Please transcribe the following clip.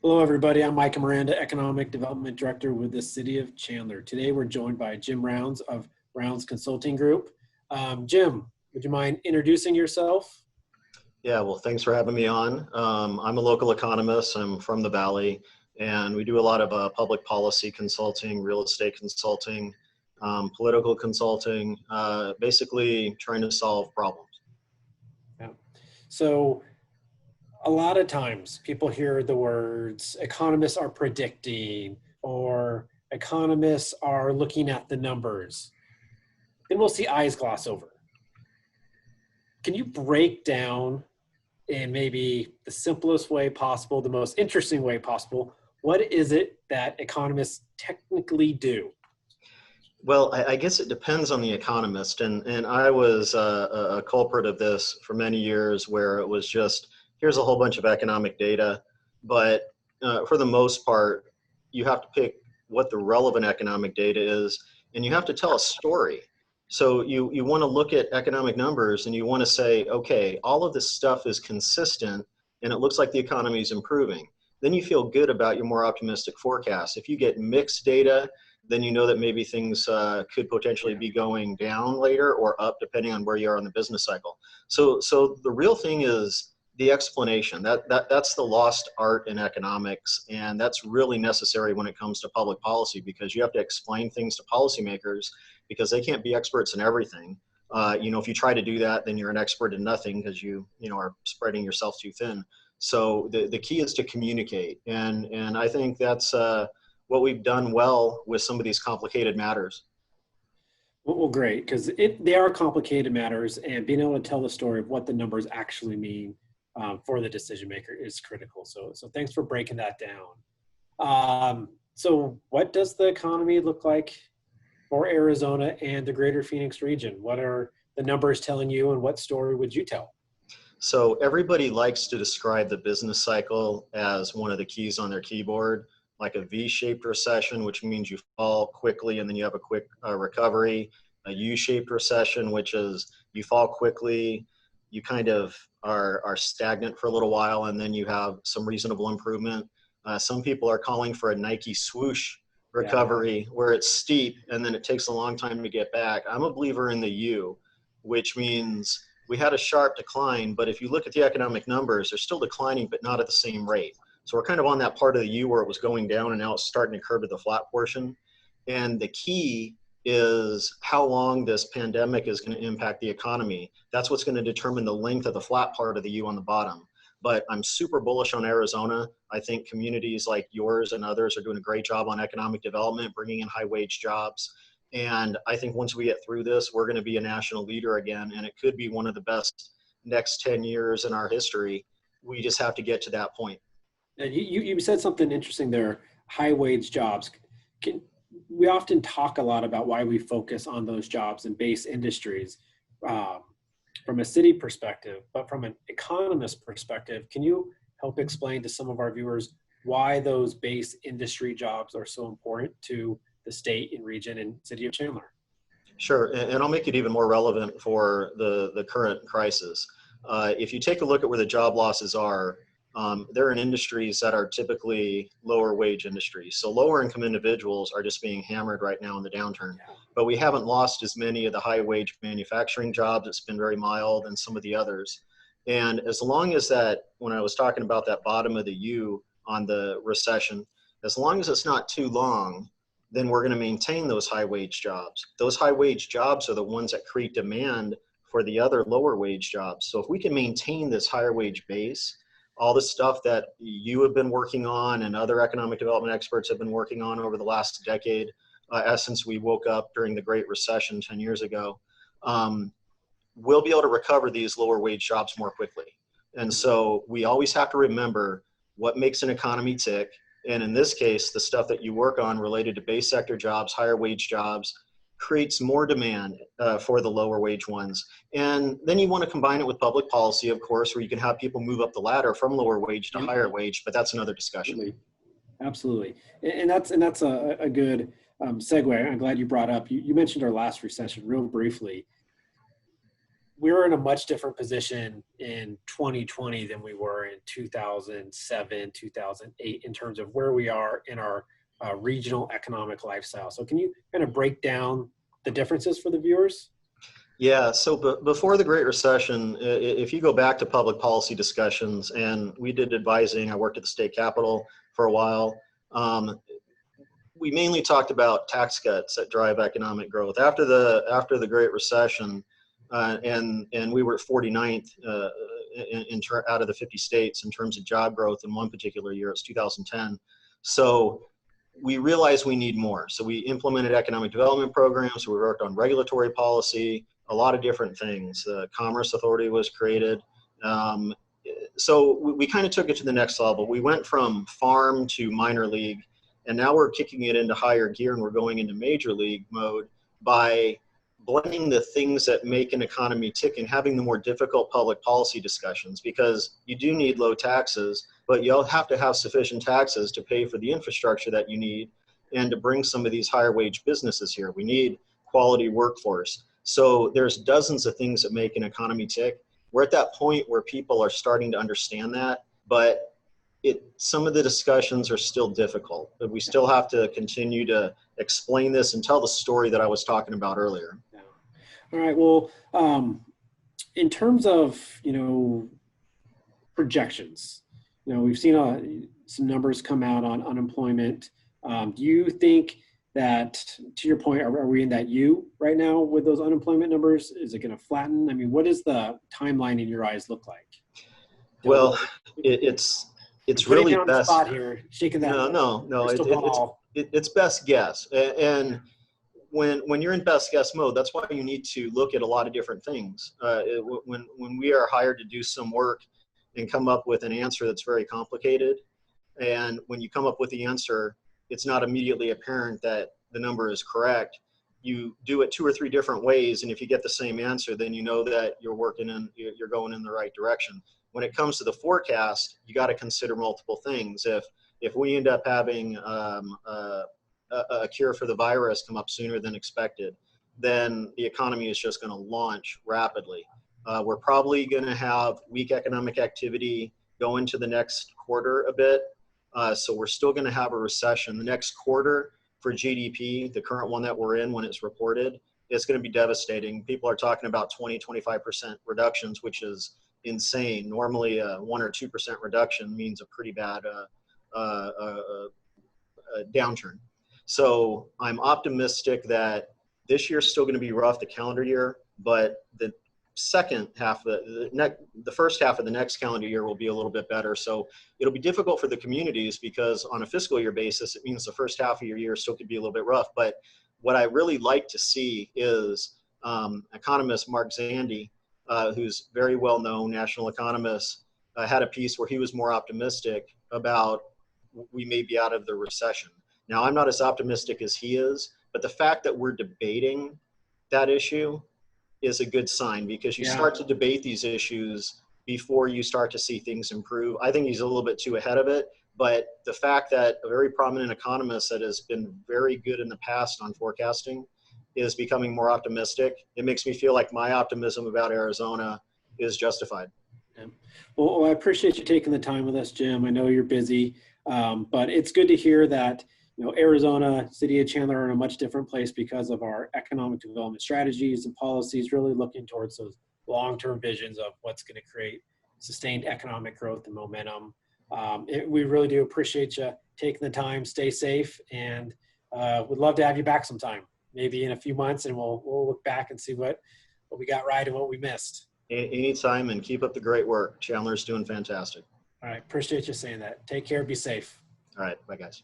Hello, everybody. I'm Micah Miranda, Economic Development Director with the City of Chandler. Today, we're joined by Jim Rounds of Rounds Consulting Group. Jim, would you mind introducing yourself? Yeah, well, thanks for having me on. I'm a local economist. I'm from the Valley, and we do a lot of public policy consulting, real estate consulting, political consulting, basically trying to solve problems. Yeah. So, a lot of times people hear the words economists are predicting or economists are looking at the numbers. Then we'll see eyes gloss over. Can you break down in maybe the simplest way possible, the most interesting way possible, what is it that economists technically do? Well, I guess it depends on the economist, and I was a culprit of this for many years, where it was just here's a whole bunch of economic data, but for the most part, you have to pick what the relevant economic data is, and you have to tell a story. So you want to look at economic numbers, and you want to say, okay, all of this stuff is consistent, and it looks like the economy is improving. Then you feel good about your more optimistic forecast. If you get mixed data, then you know that maybe things could potentially be going down later or up depending on where you are in the business cycle. So the real thing is the explanation. That's the lost art in economics, and that's really necessary when it comes to public policy, because you have to explain things to policymakers because they can't be experts in everything. If you try to do that, then you're an expert in nothing because you are spreading yourself too thin. So the key is to communicate, and I think that's what we've done well with some of these complicated matters. Well, great, because they are complicated matters, and being able to tell the story of what the numbers actually mean for the decision maker is critical. So thanks for breaking that down. So what does the economy look like for Arizona and the greater Phoenix region? What are the numbers telling you, and what story would you tell? So everybody likes to describe the business cycle as one of the keys on their keyboard, like a V-shaped recession, which means you fall quickly and then you have a quick recovery. A U-shaped recession, which is you fall quickly, you kind of are stagnant for a little while, and then you have some reasonable improvement. Some people are calling for a Nike swoosh recovery, where it's steep and then it takes a long time to get back. I'm a believer in the U, which means we had a sharp decline, but if you look at the economic numbers, they're still declining, but not at the same rate. So we're kind of on that part of the U where it was going down, and now it's starting to curve to the flat portion. And the key is how long this pandemic is going to impact the economy. That's what's going to determine the length of the flat part of the U on the bottom. But I'm super bullish on Arizona. I think communities like yours and others are doing a great job on economic development, bringing in high wage jobs. And I think once we get through this, we're going to be a national leader again, and it could be one of the best next 10 years in our history. We just have to get to that point. And you said something interesting there, high wage jobs. We often talk a lot about why we focus on those jobs in base industries from a city perspective, but from an economist perspective, can you help explain to some of our viewers why those base industry jobs are so important to the state and region and city of Chandler? Sure, and I'll make it even more relevant for the current crisis. If you take a look at where the job losses are, they're in industries that are typically lower wage industries. So lower income individuals are just being hammered right now in the downturn. But we haven't lost as many of the high wage manufacturing jobs. It's been very mild, and some of the others. And as long as that, when I was talking about that bottom of the U on the recession, as long as it's not too long, then we're going to maintain those high wage jobs. Those high wage jobs are the ones that create demand for the other lower wage jobs. So if we can maintain this higher wage base, all the stuff that you have been working on and other economic development experts have been working on over the last decade, since we woke up during the Great Recession 10 years ago, we'll be able to recover these lower wage jobs more quickly. And so we always have to remember what makes an economy tick. And in this case, the stuff that you work on related to base sector jobs, higher wage jobs, creates more demand for the lower wage ones. And then you want to combine it with public policy, of course, where you can have people move up the ladder from lower wage to higher wage, but that's another discussion. Absolutely. And that's a good segue. I'm glad you brought up, you mentioned our last recession real briefly. we're in a much different position in 2020 than we were in 2007, 2008 in terms of where we are in our regional economic lifestyle. So can you kind of break down the differences for the viewers? Yeah, so before the Great Recession, if you go back to public policy discussions, and we did advising, I worked at the state capitol for a while, we mainly talked about tax cuts that drive economic growth. After the Great Recession, and we were at 49th out of the 50 states in terms of job growth in one particular year. It's 2010. So we realized we need more. So we implemented economic development programs. We worked on regulatory policy, a lot of different things. The Commerce Authority was created. So we kind of took it to the next level. We went from farm to minor league, and now we're kicking it into higher gear, and we're going into major league mode by blending the things that make an economy tick and having the more difficult public policy discussions, because you do need low taxes, but you'll have to have sufficient taxes to pay for the infrastructure that you need and to bring some of these higher wage businesses here. We need quality workforce. So there's dozens of things that make an economy tick. We're at that point where people are starting to understand that, but some of the discussions are still difficult, but we still have to continue to explain this and tell the story that I was talking about earlier. Yeah. All right. Well, in terms of, projections, we've seen some numbers come out on unemployment. Do you think that, to your point, are we in that U right now with those unemployment numbers? Is it going to flatten? I mean, what does the timeline in your eyes look like? Well, it's really best. Spot here, shaking that. No. It's best guess. And when you're in best guess mode, that's why you need to look at a lot of different things. When we are hired to do some work and come up with an answer that's very complicated, and when you come up with the answer, it's not immediately apparent that the number is correct. You do it 2 or 3 different ways, and if you get the same answer, then you know that you're going in the right direction. When it comes to the forecast, you got to consider multiple things. If we end up having a cure for the virus come up sooner than expected, then the economy is just going to launch rapidly. We're probably going to have weak economic activity go into the next quarter a bit. So we're still going to have a recession. The next quarter for GDP, the current one that we're in when it's reported, it's going to be devastating. People are talking about 20-25% reductions, which is insane. Normally, a 1 or 2% reduction means a pretty bad downturn. So I'm optimistic that this year's still going to be rough, the calendar year, but the second half, the first half of the next calendar year will be a little bit better. So it'll be difficult for the communities because on a fiscal year basis, it means the first half of your year still could be a little bit rough. But what I really like to see is economist Mark Zandi, who's very well-known national economist, had a piece where he was more optimistic about we may be out of the recession. Now, I'm not as optimistic as he is, but the fact that we're debating that issue is a good sign, because you start to debate these issues before you start to see things improve. I think he's a little bit too ahead of it, but the fact that a very prominent economist that has been very good in the past on forecasting is becoming more optimistic, it makes me feel like my optimism about Arizona is justified. Yeah. Well, I appreciate you taking the time with us, Jim. I know you're busy, but it's good to hear that Arizona, city of Chandler are in a much different place because of our economic development strategies and policies, really looking towards those long-term visions of what's going to create sustained economic growth and momentum. We really do appreciate you taking the time. Stay safe, and would love to have you back sometime, maybe in a few months, and we'll look back and see what we got right and what we missed. Anytime, and keep up the great work. Chandler's doing fantastic. All right. Appreciate you saying that. Take care. Be safe. All right. Bye, guys.